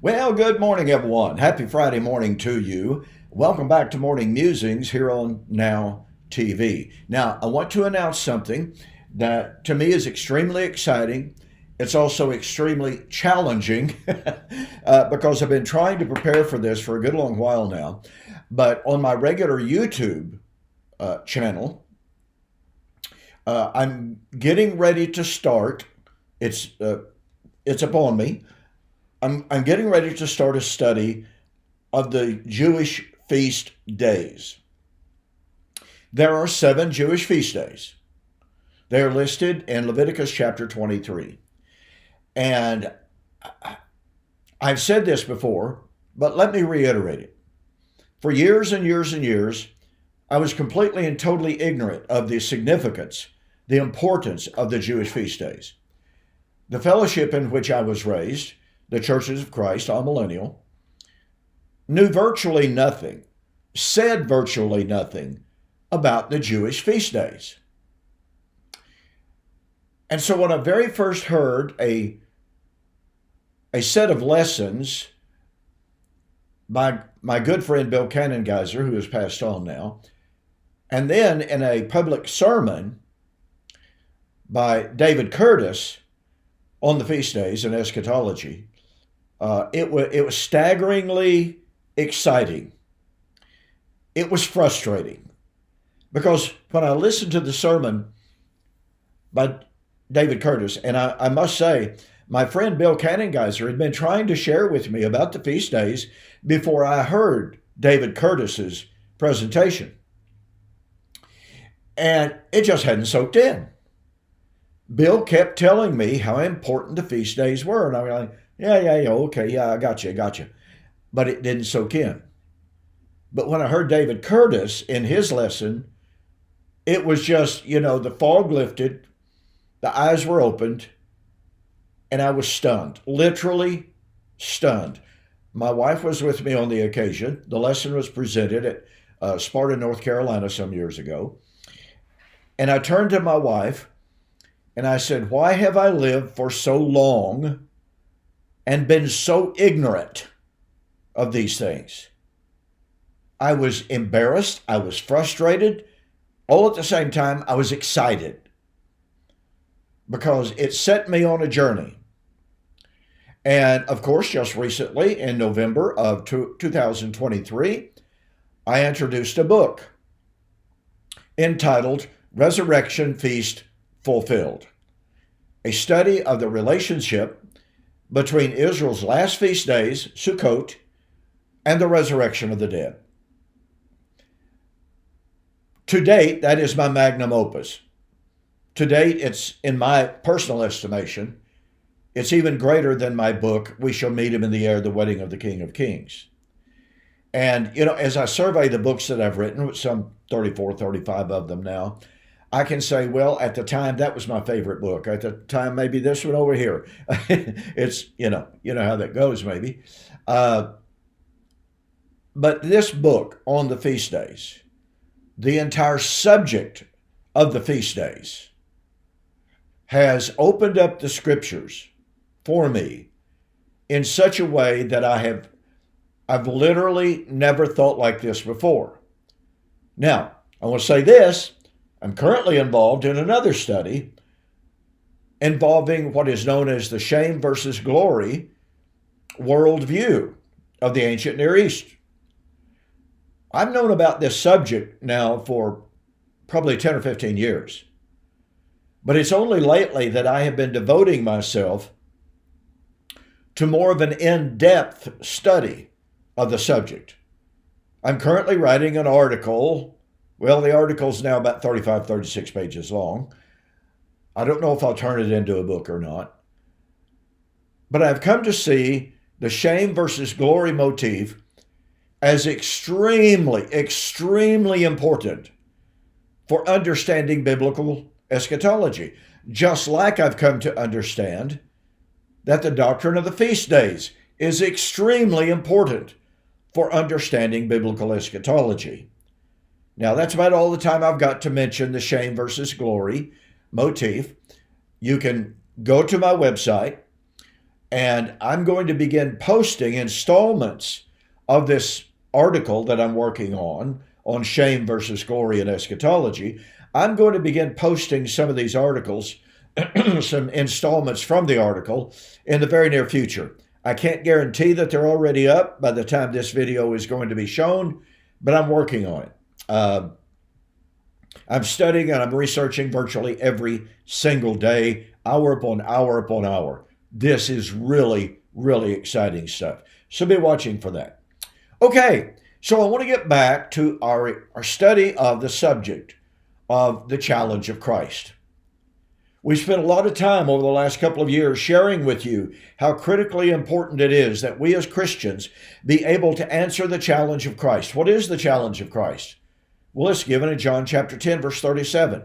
Well, good morning, everyone. Happy Friday morning to you. Welcome back to Morning Musings here on Now TV. Now, I want to announce something that to me is extremely exciting. It's also extremely challenging because I've been trying to prepare for this for a good long while now. But on my regular YouTube channel, I'm getting ready to start. It's upon me. I'm getting ready to start a study of the Jewish feast days. There are 7 Jewish feast days. They are listed in Leviticus chapter 23. And I've said this before, but let me reiterate it. For years and years and years, I was completely and totally ignorant of the significance, the importance of the Jewish feast days. The fellowship in which I was raised, the Churches of Christ, all millennial, knew virtually nothing, said virtually nothing about the Jewish feast days. And so when I very first heard a set of lessons by my good friend Bill Geyser, who has passed on now, and then in a public sermon by David Curtis on the feast days and eschatology, it was staggeringly exciting. It was frustrating because when I listened to the sermon by David Curtis, and I must say, my friend Bill Geyser had been trying to share with me about the feast days before I heard David Curtis's presentation. And it just hadn't soaked in. Bill kept telling me how important the feast days were. And I was like, yeah, okay, yeah, I got you. But it didn't soak in. But when I heard David Curtis in his lesson, it was just, the fog lifted, the eyes were opened, and I was stunned, literally stunned. My wife was with me on the occasion. The lesson was presented at Sparta, North Carolina some years ago. And I turned to my wife and I said, why have I lived for so long and been so ignorant of these things? I was embarrassed. I was frustrated. All at the same time, I was excited because it set me on a journey. And of course, just recently in November of 2023, I introduced a book entitled Resurrection Feast Fulfilled, a study of the relationship between Israel's last feast days, Sukkot, and the resurrection of the dead. To date, that is my magnum opus. To date, it's, in my personal estimation, it's even greater than my book, We Shall Meet Him in the Air, The Wedding of the King of Kings. And, as I survey the books that I've written, with some 34, 35 of them now, I can say, well, at the time, that was my favorite book. At the time, maybe this one over here. It's, you know how that goes, maybe. But this book on the feast days, the entire subject of the feast days, has opened up the scriptures for me in such a way that I've literally never thought like this before. Now, I want to say this. I'm currently involved in another study involving what is known as the shame versus glory worldview of the ancient Near East. I've known about this subject now for probably 10 or 15 years, but it's only lately that I have been devoting myself to more of an in-depth study of the subject. I'm currently writing an article. Well, the article's now about 35, 36 pages long. I don't know if I'll turn it into a book or not. But I've come to see the shame versus glory motif as extremely, extremely important for understanding biblical eschatology. Just like I've come to understand that the doctrine of the feast days is extremely important for understanding biblical eschatology. Now, that's about all the time I've got to mention the shame versus glory motif. You can go to my website And I'm going to begin posting installments of this article that I'm working on shame versus glory and eschatology. I'm going to begin posting some of these articles, some installments from the article in the very near future. I can't guarantee that they're already up by the time this video is going to be shown, but I'm working on it. I'm studying and I'm researching virtually every single day, hour upon hour upon hour. This is really, really exciting stuff. So be watching for that. Okay, so I want to get back to our study of the subject of the challenge of Christ. We spent a lot of time over the last couple of years sharing with you how critically important it is that we as Christians be able to answer the challenge of Christ. What is the challenge of Christ? Well, it's given in John chapter 10, verse 37.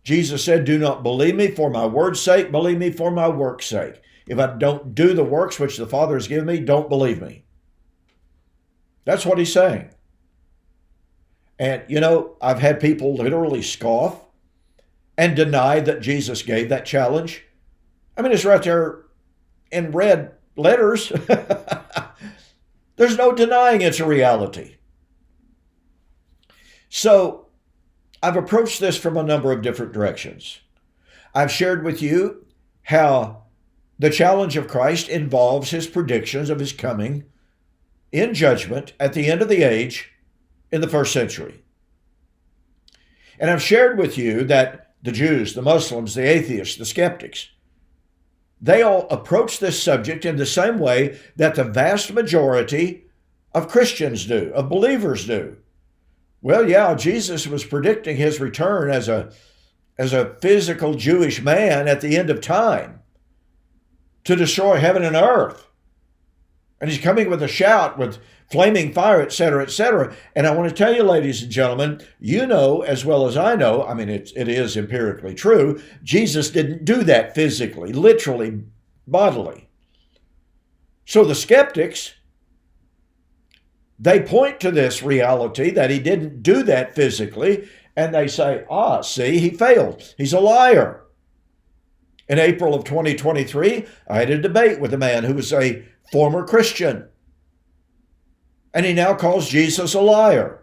Jesus said, "Do not believe me for my word's sake, believe me for my work's sake. If I don't do the works which the Father has given me, don't believe me." That's what he's saying. And, I've had people literally scoff and deny that Jesus gave that challenge. I mean, it's right there in red letters. There's no denying it's a reality. So I've approached this from a number of different directions. I've shared with you how the challenge of Christ involves his predictions of his coming in judgment at the end of the age in the first century. And I've shared with you that the Jews, the Muslims, the atheists, the skeptics, they all approach this subject in the same way that the vast majority of Christians do, of believers do. Well, yeah, Jesus was predicting his return as a physical Jewish man at the end of time to destroy heaven and earth. And he's coming with a shout, with flaming fire, etc., etc. And I want to tell you, ladies and gentlemen, you know as well as I know, I mean, it is empirically true, Jesus didn't do that physically, literally, bodily. So the skeptics, they point to this reality that he didn't do that physically, and they say, see, he failed. He's a liar. In April of 2023, I had a debate with a man who was a former Christian, and he now calls Jesus a liar.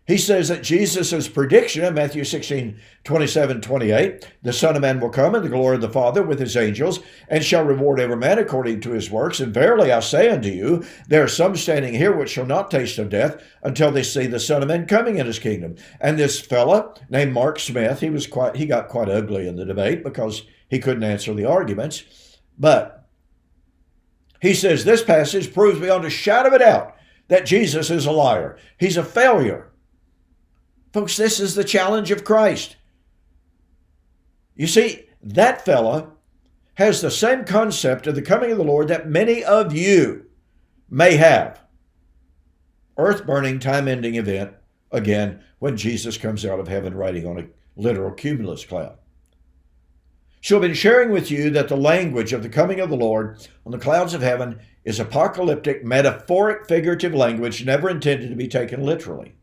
He says that Jesus' prediction in Matthew 16, 27, 28, the Son of Man will come in the glory of the Father with his angels and shall reward every man according to his works. And verily I say unto you, there are some standing here which shall not taste of death until they see the Son of Man coming in his kingdom. And this fella named Mark Smith, he got quite ugly in the debate because he couldn't answer the arguments. But he says this passage proves beyond a shadow of a doubt that Jesus is a liar. He's a failure. Folks, this is the challenge of Christ. You see, that fella has the same concept of the coming of the Lord that many of you may have. Earth-burning, time-ending event, again, when Jesus comes out of heaven riding on a literal cumulus cloud. So I've been sharing with you that the language of the coming of the Lord on the clouds of heaven is apocalyptic, metaphoric, figurative language never intended to be taken literally.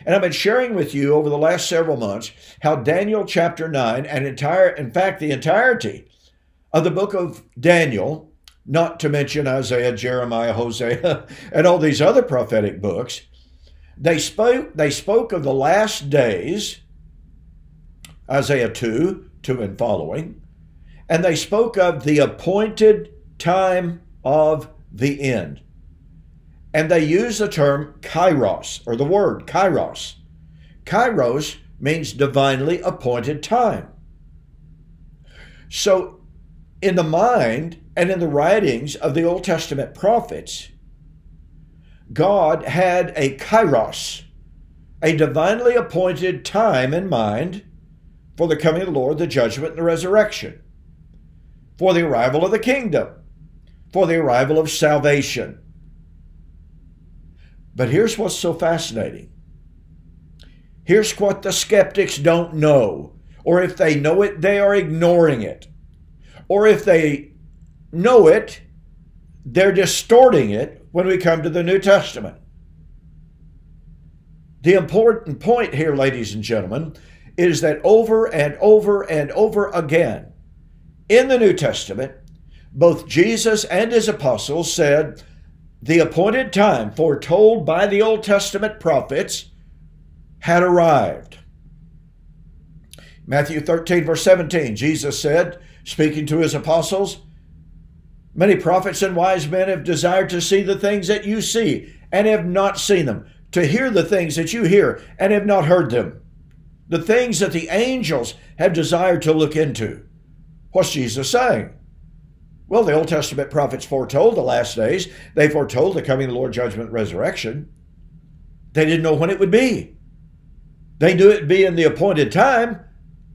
And I've been sharing with you over the last several months how Daniel chapter 9 and the entirety of the book of Daniel, not to mention Isaiah, Jeremiah, Hosea, and all these other prophetic books, they spoke of the last days, Isaiah 2 and following, and they spoke of the appointed time of the end. And they use the term kairos, or the word kairos. Kairos means divinely appointed time. So in the mind and in the writings of the Old Testament prophets, God had a kairos, a divinely appointed time in mind for the coming of the Lord, the judgment and the resurrection, for the arrival of the kingdom, for the arrival of salvation. But here's what's so fascinating. Here's what the skeptics don't know, or if they know it, they are ignoring it. Or if they know it, they're distorting it when we come to the New Testament. The important point here, ladies and gentlemen, is that over and over and over again, In the New Testament, both Jesus and his apostles said the appointed time foretold by the Old Testament prophets had arrived. Matthew 13, verse 17, Jesus said, speaking to his apostles, many prophets and wise men have desired to see the things that you see and have not seen them, to hear the things that you hear and have not heard them, the things that the angels have desired to look into. What's Jesus saying? Well, the Old Testament prophets foretold the last days. They foretold the coming of the Lord, judgment, resurrection. They didn't know when it would be. They knew it would be in the appointed time.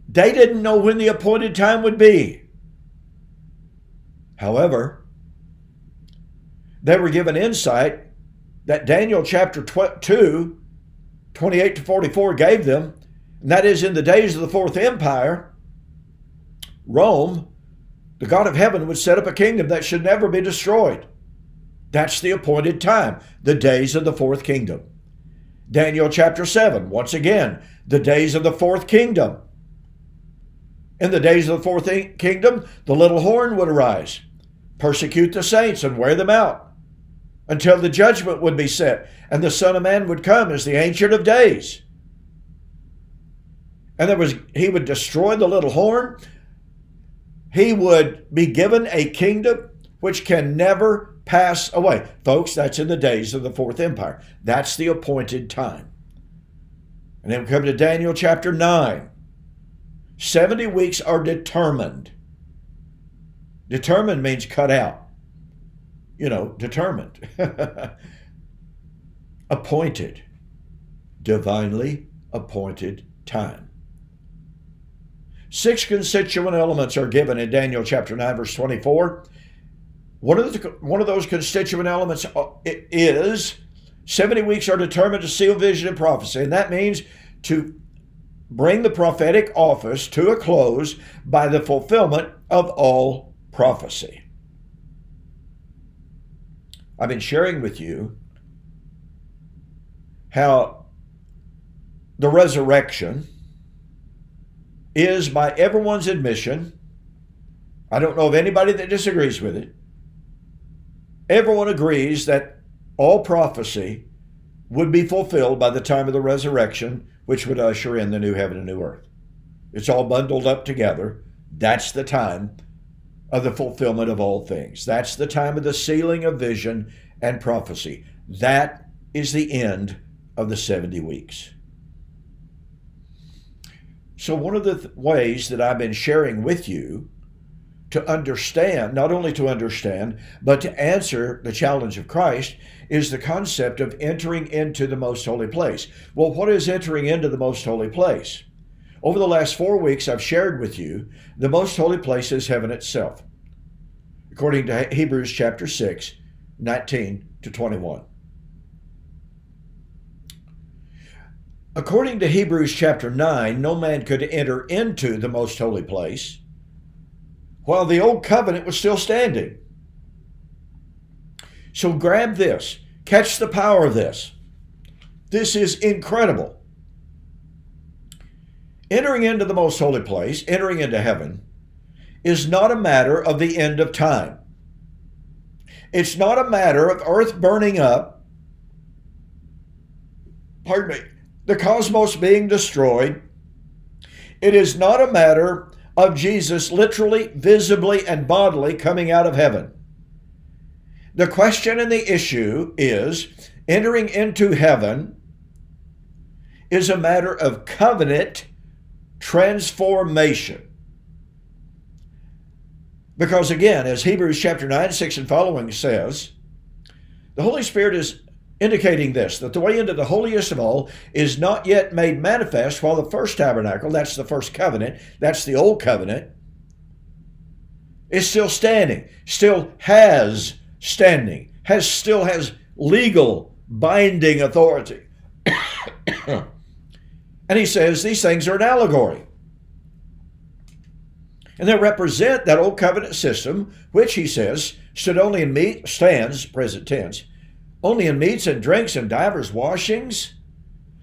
They didn't know when the appointed time would be. However, they were given insight that Daniel chapter 2, 28 to 44 gave them, and that is in the days of the Fourth Empire, Rome, the God of heaven, would set up a kingdom that should never be destroyed. That's the appointed time, the days of the fourth kingdom. Daniel chapter 7, once again, the days of the fourth kingdom. In the days of the fourth kingdom, the little horn would arise, persecute the saints and wear them out until the judgment would be set, and the Son of Man would come as the Ancient of Days. And he would destroy the little horn. He would be given a kingdom which can never pass away. Folks, that's in the days of the Fourth Empire. That's the appointed time. And then we come to Daniel chapter 9. 70 weeks are determined. Determined means cut out. Determined. Appointed. Divinely appointed time. 6 constituent elements are given in Daniel chapter 9, verse 24. One of those constituent elements is 70 weeks are determined to seal vision and prophecy, and that means to bring the prophetic office to a close by the fulfillment of all prophecy. I've been sharing with you how the resurrection is, by everyone's admission, I don't know of anybody that disagrees with it, everyone agrees that all prophecy would be fulfilled by the time of the resurrection, which would usher in the new heaven and new earth. It's all bundled up together. That's the time of the fulfillment of all things. That's the time of the sealing of vision and prophecy. That is the end of the 70 weeks. So one of the ways that I've been sharing with you to understand, not only to understand, but to answer the challenge of Christ, is the concept of entering into the most holy place. Well, what is entering into the most holy place? Over the last 4 weeks, I've shared with you the most holy place is heaven itself, according to Hebrews chapter 6, 19 to 21. According to Hebrews chapter 9, no man could enter into the most holy place while the old covenant was still standing. So grab this. Catch the power of this. This is incredible. Entering into the most holy place, entering into heaven, is not a matter of the end of time. It's not a matter of earth burning up, the cosmos being destroyed. It is not a matter of Jesus literally, visibly, and bodily coming out of heaven. The question and the issue is, entering into heaven is a matter of covenant transformation. Because again, as Hebrews chapter 9, 6 and following says, the Holy Spirit is indicating this, that the way into the holiest of all is not yet made manifest, while the first tabernacle, that's the first covenant, that's the old covenant, is still standing, still has standing, still has legal binding authority. And he says these things are an allegory. And they represent that old covenant system, which he says stands, present tense, only in meats and drinks and divers washings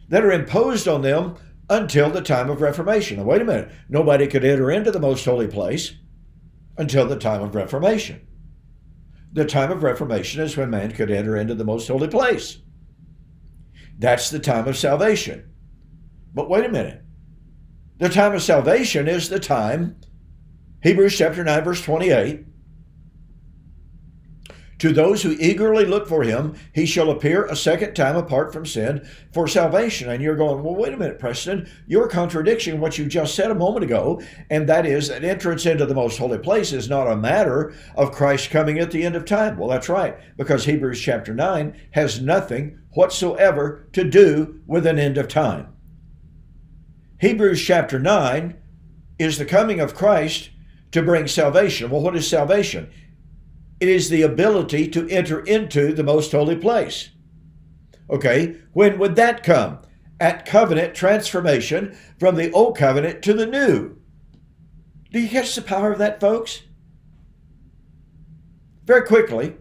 that are imposed on them until the time of Reformation. Now, wait a minute. Nobody could enter into the most holy place until the time of Reformation. The time of Reformation is when man could enter into the most holy place. That's the time of salvation. But wait a minute. The time of salvation is the time, Hebrews chapter 9, verse 28, to those who eagerly look for him, he shall appear a second time apart from sin for salvation. And you're going, well, wait a minute, Preston, you're contradicting what you just said a moment ago, and that is that entrance into the most holy place is not a matter of Christ coming at the end of time. Well, that's right, because Hebrews chapter 9 has nothing whatsoever to do with an end of time. Hebrews chapter 9 is the coming of Christ to bring salvation. Well, what is salvation? It is the ability to enter into the most holy place. Okay, when would that come? At covenant transformation from the old covenant to the new. Do you catch the power of that, folks? Very quickly,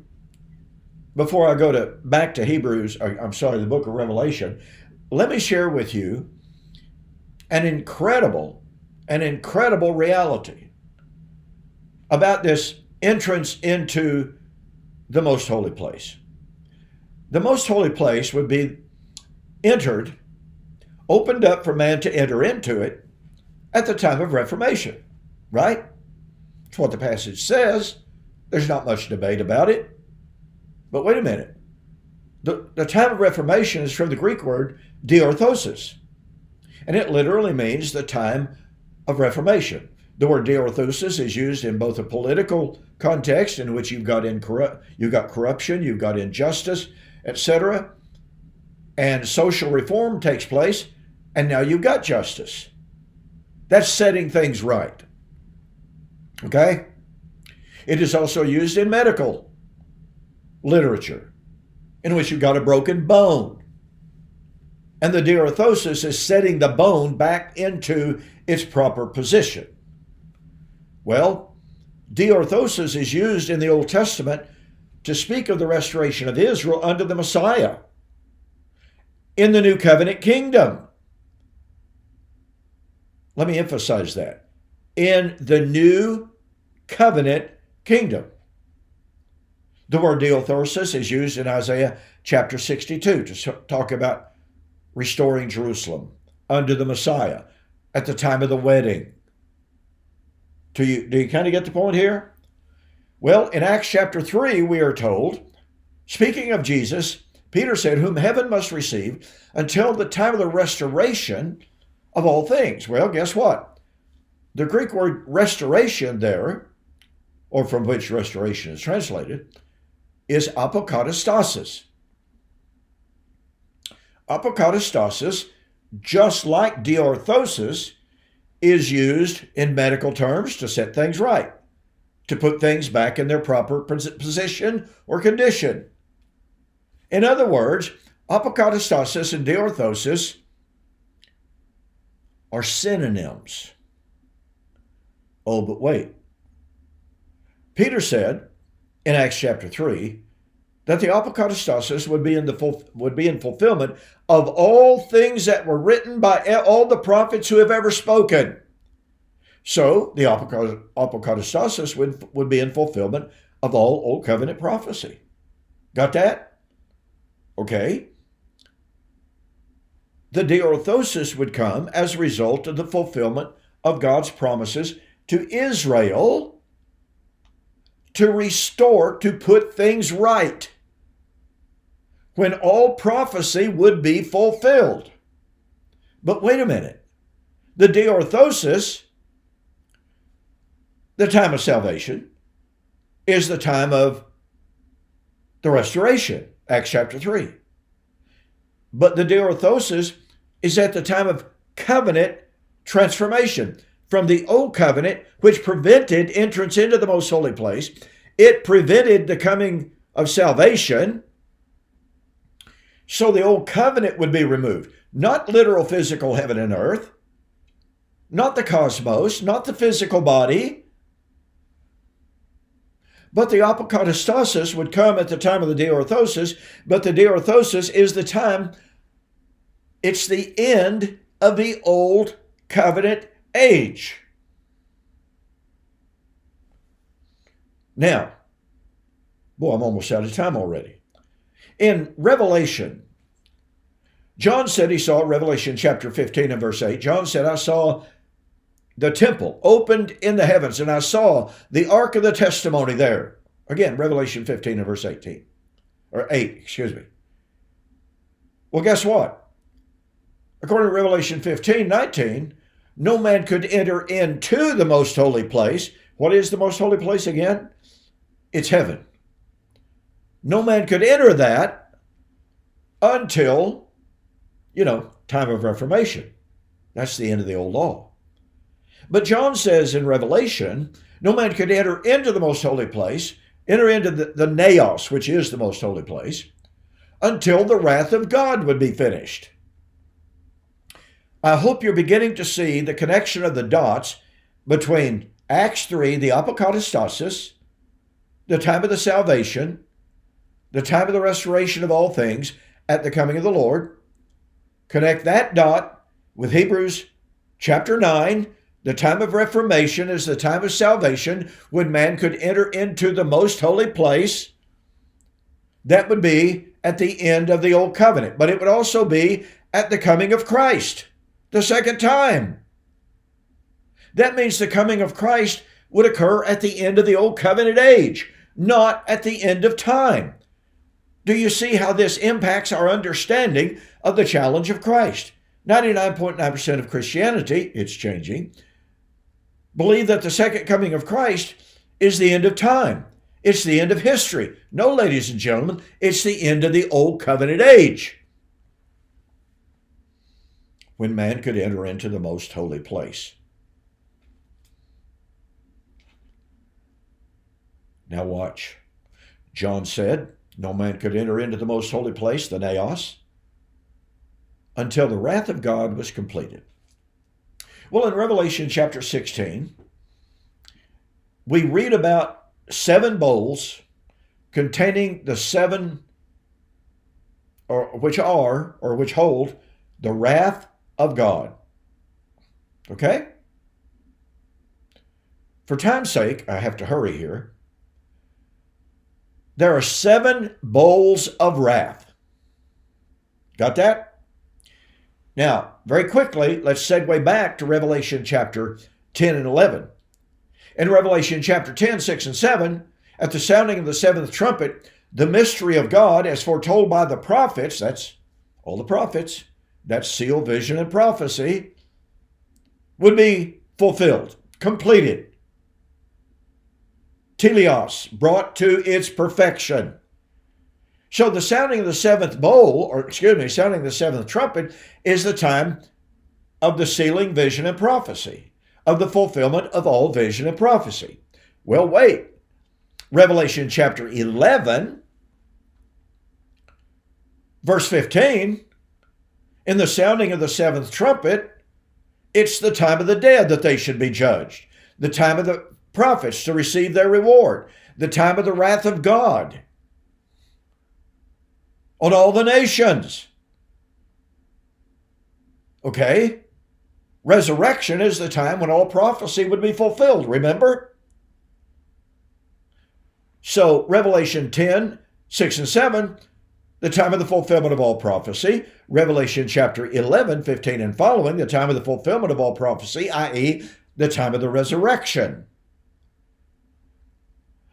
before I go back to the book of Revelation, let me share with you an incredible reality about this entrance into the most holy place. The most holy place would be opened up for man to enter into it at the time of Reformation, right? That's what the passage says. There's not much debate about it. But wait a minute. The time of Reformation is from the Greek word diorthosis, and it literally means the time of Reformation. The word diorthosis is used in both a political context, in which you've got corruption, you've got injustice, etc., and social reform takes place, and now you've got justice. That's setting things right. Okay? It is also used in medical literature, in which you've got a broken bone. And the diorthosis is setting the bone back into its proper position. Well, diorthosis is used in the Old Testament to speak of the restoration of Israel under the Messiah in the New Covenant kingdom. Let me emphasize that. In the New Covenant kingdom. The word diorthosis is used in Isaiah chapter 62 to talk about restoring Jerusalem under the Messiah at the time of the wedding. Do you kind of get the point here? Well, in Acts chapter 3, we are told, speaking of Jesus, Peter said, whom heaven must receive until the time of the restoration of all things. Well, guess what? The Greek word restoration there, or from which restoration is translated, is apokatastasis. Apokatastasis, just like diorthosis, is used in medical terms to set things right, to put things back in their proper position or condition. In other words, apokatastasis and diorthosis are synonyms. Oh, but wait. Peter said in Acts chapter 3 that the apokatastasis would be in fulfillment of all things that were written by all the prophets who have ever spoken. So the apokatastasis would be in fulfillment of all Old Covenant prophecy. Got that? Okay. The diorthosis would come as a result of the fulfillment of God's promises to Israel to restore, to put things right, when all prophecy would be fulfilled. But wait a minute. The diorthosis, the time of salvation, is the time of the restoration, Acts chapter 3. But the diorthosis is at the time of covenant transformation. From the old covenant, which prevented entrance into the most holy place, it prevented the coming of salvation. So the old covenant would be removed. Not literal physical heaven and earth, not the cosmos, not the physical body, but the apokatastasis would come at the time of the diorthosis, but the diorthosis is the time, it's the end of the old covenant age. Now, boy, I'm almost out of time already. In Revelation, John said he saw, Revelation chapter 15 and verse 8, John said, I saw the temple opened in the heavens, and I saw the ark of the testimony there. Again, Revelation 15 and verse 18. Or 8, excuse me. Well, guess what? According to Revelation 15:19, no man could enter into the most holy place. What is the most holy place again? It's heaven. No man could enter that until, time of Reformation. That's the end of the old law. But John says in Revelation, no man could enter into the most holy place, enter into the naos, which is the most holy place, until the wrath of God would be finished. I hope you're beginning to see the connection of the dots between Acts 3, the apokatastasis, the time of the salvation, the time of the restoration of all things at the coming of the Lord. Connect that dot with Hebrews chapter 9. The time of Reformation is the time of salvation when man could enter into the most holy place. That would be at the end of the old covenant, but it would also be at the coming of Christ, the second time. That means the coming of Christ would occur at the end of the old covenant age, not at the end of time. Do you see how this impacts our understanding of the challenge of Christ? 99.9% of Christianity, it's changing, believe that the second coming of Christ is the end of time. It's the end of history. No, ladies and gentlemen, it's the end of the old covenant age, when man could enter into the most holy place. Now watch. John said, no man could enter into the most holy place, the naos, until the wrath of God was completed. Well, in Revelation chapter 16, we read about 7 bowls containing the 7, which hold the wrath of God. Okay? For time's sake, I have to hurry here. There are 7 bowls of wrath. Got that? Now, very quickly, let's segue back to Revelation chapter 10 and 11. In Revelation chapter 10, 6 and 7, at the sounding of the 7th trumpet, the mystery of God, as foretold by the prophets, that's all the prophets, that's seal, vision, and prophecy, would be fulfilled, completed. Teleos, brought to its perfection. So the sounding of the 7th bowl, sounding the 7th trumpet, is the time of the sealing, vision, and prophecy, of the fulfillment of all vision and prophecy. Well, wait. Revelation chapter 11, verse 15, in the sounding of the 7th trumpet, it's the time of the dead that they should be judged, the time of the prophets to receive their reward, the time of the wrath of God on all the nations. Okay? Resurrection is the time when all prophecy would be fulfilled, remember? So, Revelation 10, 6 and 7, the time of the fulfillment of all prophecy. Revelation chapter 11, 15 and following, the time of the fulfillment of all prophecy, i.e., the time of the resurrection.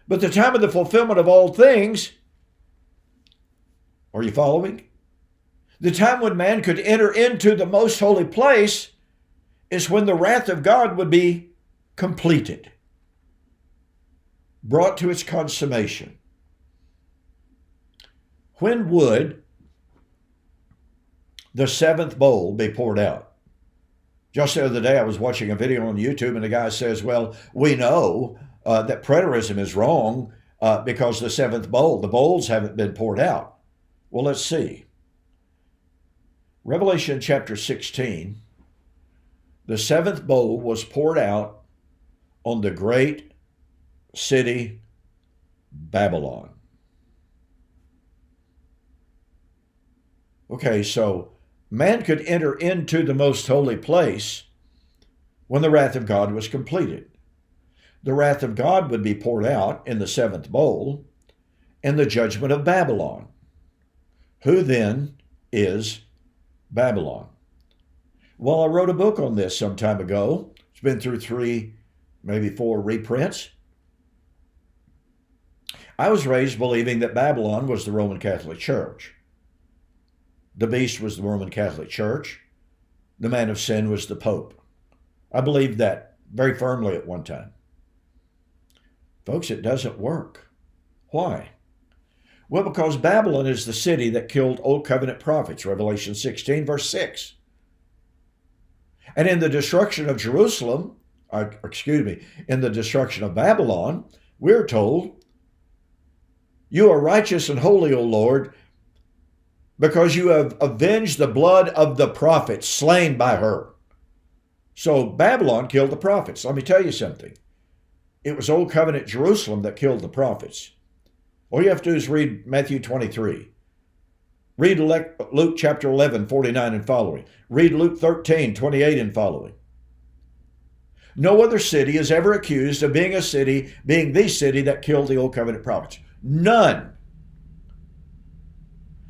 But the time of the fulfillment of all things, are you following? The time when man could enter into the most holy place is when the wrath of God would be completed, brought to its consummation. When would the 7th bowl be poured out? Just the other day, I was watching a video on YouTube, and the guy says, well, we know that preterism is wrong because the 7th bowl, the bowls haven't been poured out. Well, let's see. Revelation chapter 16, the 7th bowl was poured out on the great city Babylon. Okay, so man could enter into the most holy place when the wrath of God was completed. the wrath of God would be poured out in the seventh bowl and the judgment of Babylon. Who then is Babylon? Well, I wrote a book on this some time ago. It's been through 3, maybe 4 reprints. I was raised believing that Babylon was the Roman Catholic Church. The beast was the Roman Catholic Church. The man of sin was the Pope. I believed that very firmly at one time. Folks, it doesn't work. Why? Well, because Babylon is the city that killed Old Covenant prophets, Revelation 16, verse 6. And in the destruction of Jerusalem, in the destruction of Babylon, we're told, you are righteous and holy, O Lord, because you have avenged the blood of the prophets slain by her. So Babylon killed the prophets. Let me tell you something. It was Old Covenant Jerusalem that killed the prophets. All you have to do is read Matthew 23. Read Luke chapter 11, 49 and following. Read Luke 13, 28 and following. No other city is ever accused of being the city that killed the Old Covenant prophets. None.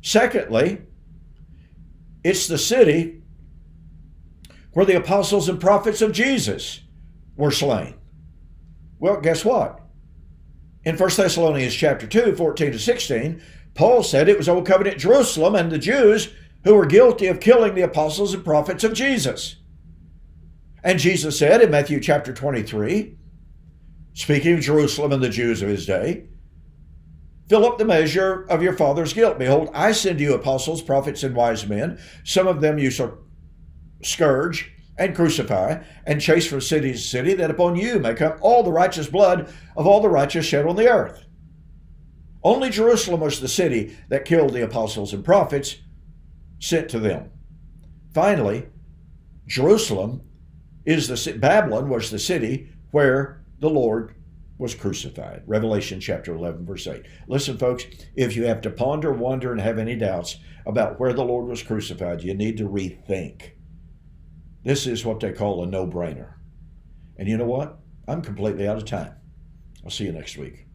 Secondly, it's the city where the apostles and prophets of Jesus were slain. Well, guess what? In 1 Thessalonians chapter 2, 14 to 16, Paul said it was Old Covenant Jerusalem and the Jews who were guilty of killing the apostles and prophets of Jesus. And Jesus said in Matthew chapter 23, speaking of Jerusalem and the Jews of his day, fill up the measure of your father's guilt. Behold, I send you apostles, prophets, and wise men. Some of them you shall scourge and crucify and chase from city to city, that upon you may come all the righteous blood of all the righteous shed on the earth. Only Jerusalem was the city that killed the apostles and prophets sent to them. Finally, Babylon was the city where the Lord was crucified. Revelation chapter 11, verse 8. Listen, folks, if you have to ponder, wonder, and have any doubts about where the Lord was crucified, you need to rethink. This is what they call a no-brainer. And you know what? I'm completely out of time. I'll see you next week.